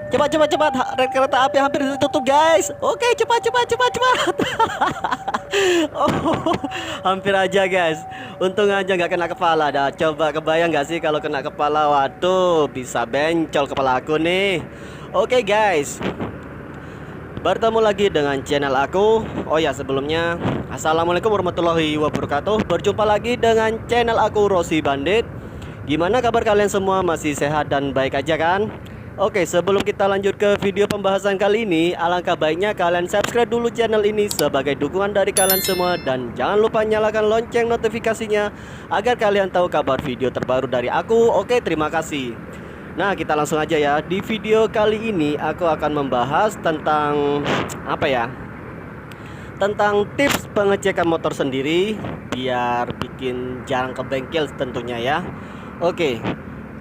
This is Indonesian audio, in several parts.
Cepat. Rel kereta api hampir ditutup, guys. Oke, cepat. Oh, hampir aja, guys. Untung aja nggak kena kepala. Dah, coba kebayang nggak sih kalau kena kepala? Waduh, bisa bencol kepala aku nih. Oke, guys. Bertemu lagi dengan channel aku. Oh ya, sebelumnya assalamualaikum warahmatullahi wabarakatuh. Berjumpa lagi dengan channel aku, Rossi Bandit. Gimana kabar kalian semua? Masih sehat dan baik aja kan? Oke, sebelum kita lanjut ke video pembahasan kali ini, alangkah baiknya kalian subscribe dulu channel ini sebagai dukungan dari kalian semua. Dan jangan lupa nyalakan lonceng notifikasinya agar kalian tahu kabar video terbaru dari aku. Oke, terima kasih. Nah, kita langsung aja ya. Di video kali ini aku akan membahas tentang apa ya? Tentang tips pengecekan motor sendiri biar bikin jarang ke bengkel tentunya ya. Oke,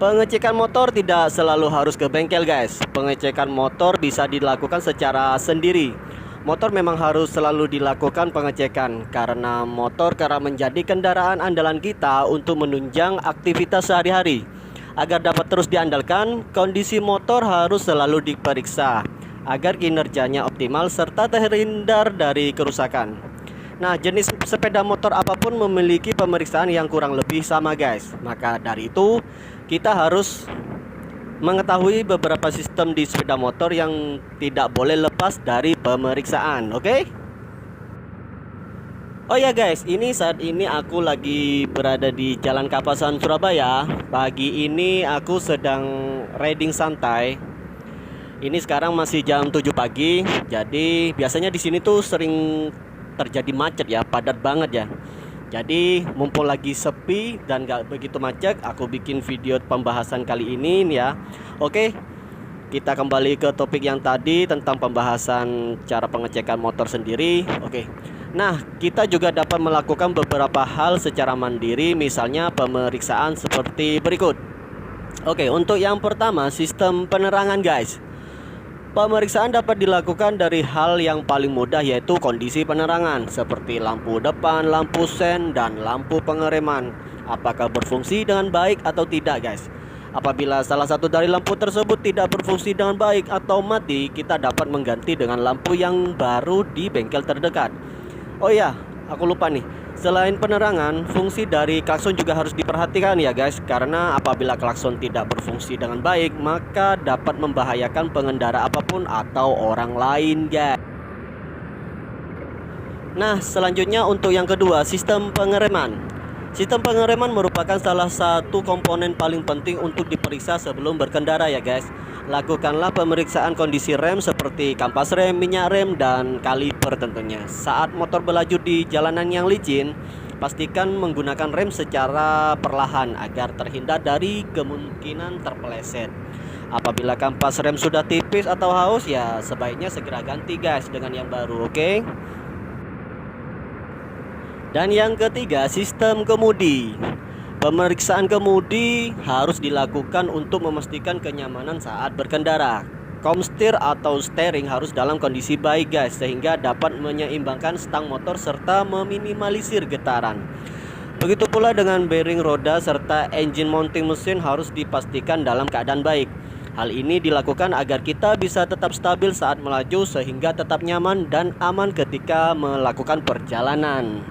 pengecekan motor tidak selalu harus ke bengkel, guys. Pengecekan motor bisa dilakukan secara sendiri. Motor memang harus selalu dilakukan pengecekan karena motor kerap menjadi kendaraan andalan kita untuk menunjang aktivitas sehari-hari. Agar dapat terus diandalkan, kondisi motor harus selalu diperiksa agar kinerjanya optimal serta terhindar dari kerusakan. Nah, jenis sepeda motor apapun memiliki pemeriksaan yang kurang lebih sama, guys. Maka dari itu, kita harus mengetahui beberapa sistem di sepeda motor yang tidak boleh lepas dari pemeriksaan, oke? Oh ya guys, saat ini aku lagi berada di Jalan Kapasan, Surabaya. Pagi ini aku sedang riding santai. Ini sekarang masih jam 7 pagi. Jadi biasanya di sini tuh sering terjadi macet ya, padat banget ya. Jadi mumpung lagi sepi dan gak begitu macet, aku bikin video pembahasan kali ini nih ya. Oke, kita kembali ke topik yang tadi tentang pembahasan cara pengecekan motor sendiri. Oke. Nah, kita juga dapat melakukan beberapa hal secara mandiri, misalnya pemeriksaan seperti berikut. Oke, untuk yang pertama, sistem penerangan, guys. Pemeriksaan dapat dilakukan dari hal yang paling mudah, yaitu kondisi penerangan seperti lampu depan, lampu sen, dan lampu pengereman. Apakah berfungsi dengan baik atau tidak, guys? Apabila salah satu dari lampu tersebut tidak berfungsi dengan baik atau mati, kita dapat mengganti dengan lampu yang baru di bengkel terdekat. Oh ya, aku lupa nih. Selain penerangan, fungsi dari klakson juga harus diperhatikan ya guys. Karena apabila klakson tidak berfungsi dengan baik, maka dapat membahayakan pengendara apapun atau orang lain, guys. Nah, selanjutnya untuk yang kedua, sistem pengereman. Sistem pengereman merupakan salah satu komponen paling penting untuk diperiksa sebelum berkendara ya guys. Lakukanlah pemeriksaan kondisi rem seperti kampas rem, minyak rem, dan kaliper tentunya. Saat motor berlaju di jalanan yang licin, pastikan menggunakan rem secara perlahan agar terhindar dari kemungkinan terpeleset. Apabila kampas rem sudah tipis atau haus, ya sebaiknya segera ganti guys dengan yang baru, oke? Dan yang ketiga, sistem kemudi. Pemeriksaan kemudi harus dilakukan untuk memastikan kenyamanan saat berkendara. Komstir atau steering harus dalam kondisi baik guys, sehingga dapat menyeimbangkan stang motor serta meminimalisir getaran. Begitu pula dengan bearing roda serta engine mounting mesin harus dipastikan dalam keadaan baik. Hal ini dilakukan agar kita bisa tetap stabil saat melaju sehingga tetap nyaman dan aman ketika melakukan perjalanan.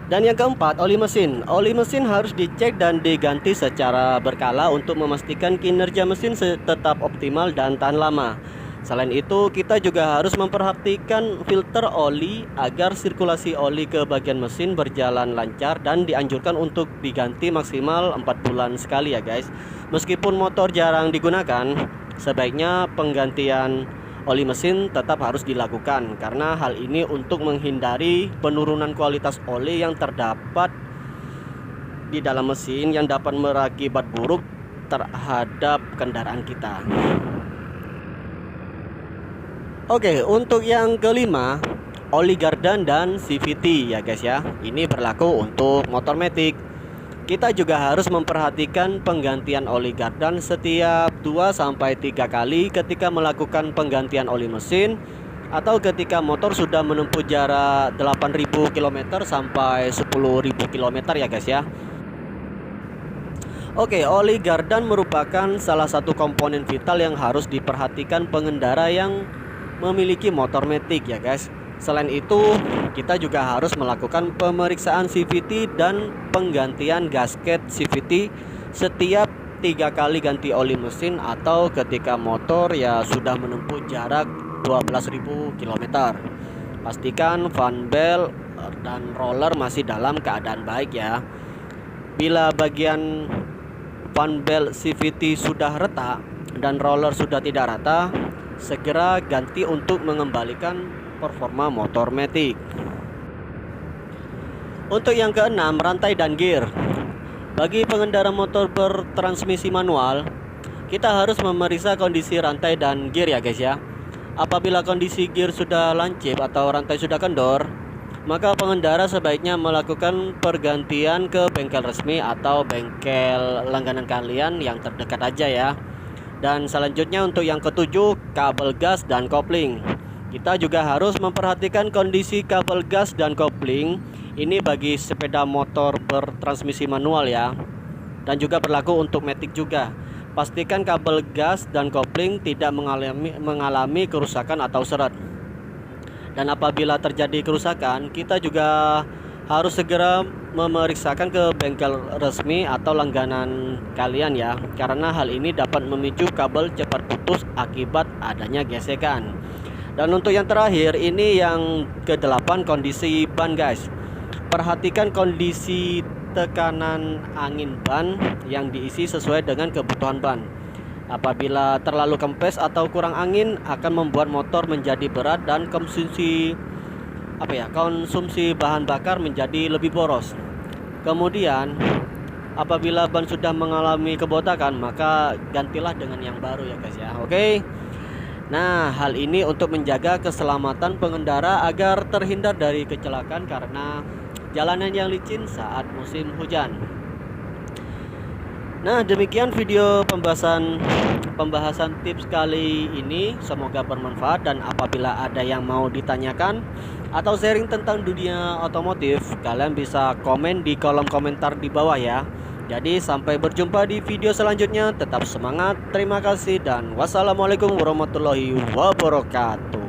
Dan yang keempat, oli mesin. Oli mesin harus dicek dan diganti secara berkala untuk memastikan kinerja mesin tetap optimal dan tahan lama. Selain itu, kita juga harus memperhatikan filter oli agar sirkulasi oli ke bagian mesin berjalan lancar dan dianjurkan untuk diganti maksimal 4 bulan sekali ya guys. Meskipun motor jarang digunakan, sebaiknya penggantian oli mesin tetap harus dilakukan karena hal ini untuk menghindari penurunan kualitas oli yang terdapat di dalam mesin yang dapat berakibat buruk terhadap kendaraan kita. Oke, untuk yang kelima, oli gardan dan CVT ya guys ya. Ini berlaku untuk motor matic. Kita juga harus memperhatikan penggantian oli gardan setiap 2-3 kali ketika melakukan penggantian oli mesin atau ketika motor sudah menempuh jarak 8.000 km sampai 10.000 km ya guys ya. Oke, oli gardan merupakan salah satu komponen vital yang harus diperhatikan pengendara yang memiliki motor matic ya guys. Selain itu, kita juga harus melakukan pemeriksaan CVT dan penggantian gasket CVT setiap 3 kali ganti oli mesin atau ketika motor ya sudah menempuh jarak 12.000 km. Pastikan fan belt dan roller masih dalam keadaan baik ya. Bila bagian fan belt CVT sudah retak dan roller sudah tidak rata, segera ganti untuk mengembalikan performa motor matic. Untuk yang keenam, rantai dan gear. Bagi pengendara motor bertransmisi manual, kita harus memeriksa kondisi rantai dan gear ya guys ya. Apabila kondisi gear sudah lancip atau rantai sudah kendor, maka pengendara sebaiknya melakukan pergantian ke bengkel resmi atau bengkel langganan kalian yang terdekat aja ya. Dan selanjutnya untuk yang ketujuh, kabel gas dan kopling. Kita juga harus memperhatikan kondisi kabel gas dan kopling. Ini bagi sepeda motor bertransmisi manual ya. Dan juga berlaku untuk matic juga. Pastikan kabel gas dan kopling tidak mengalami kerusakan atau seret. Dan apabila terjadi kerusakan, kita juga harus segera memeriksakan ke bengkel resmi atau langganan kalian ya, karena hal ini dapat memicu kabel cepat putus akibat adanya gesekan. Dan untuk yang terakhir, ini yang ke-8, kondisi ban guys. Perhatikan kondisi tekanan angin ban yang diisi sesuai dengan kebutuhan ban. Apabila terlalu kempes atau kurang angin akan membuat motor menjadi berat dan konsumsi bahan bakar menjadi lebih boros. Kemudian apabila ban sudah mengalami kebotakan, maka gantilah dengan yang baru ya guys ya. Oke. Nah, hal ini untuk menjaga keselamatan pengendara agar terhindar dari kecelakaan karena jalanan yang licin saat musim hujan. Nah, demikian video pembahasan tips kali ini. Semoga bermanfaat, dan apabila ada yang mau ditanyakan atau sharing tentang dunia otomotif, kalian bisa komen di kolom komentar di bawah ya. Jadi sampai berjumpa di video selanjutnya. Tetap semangat, terima kasih, dan wassalamualaikum warahmatullahi wabarakatuh.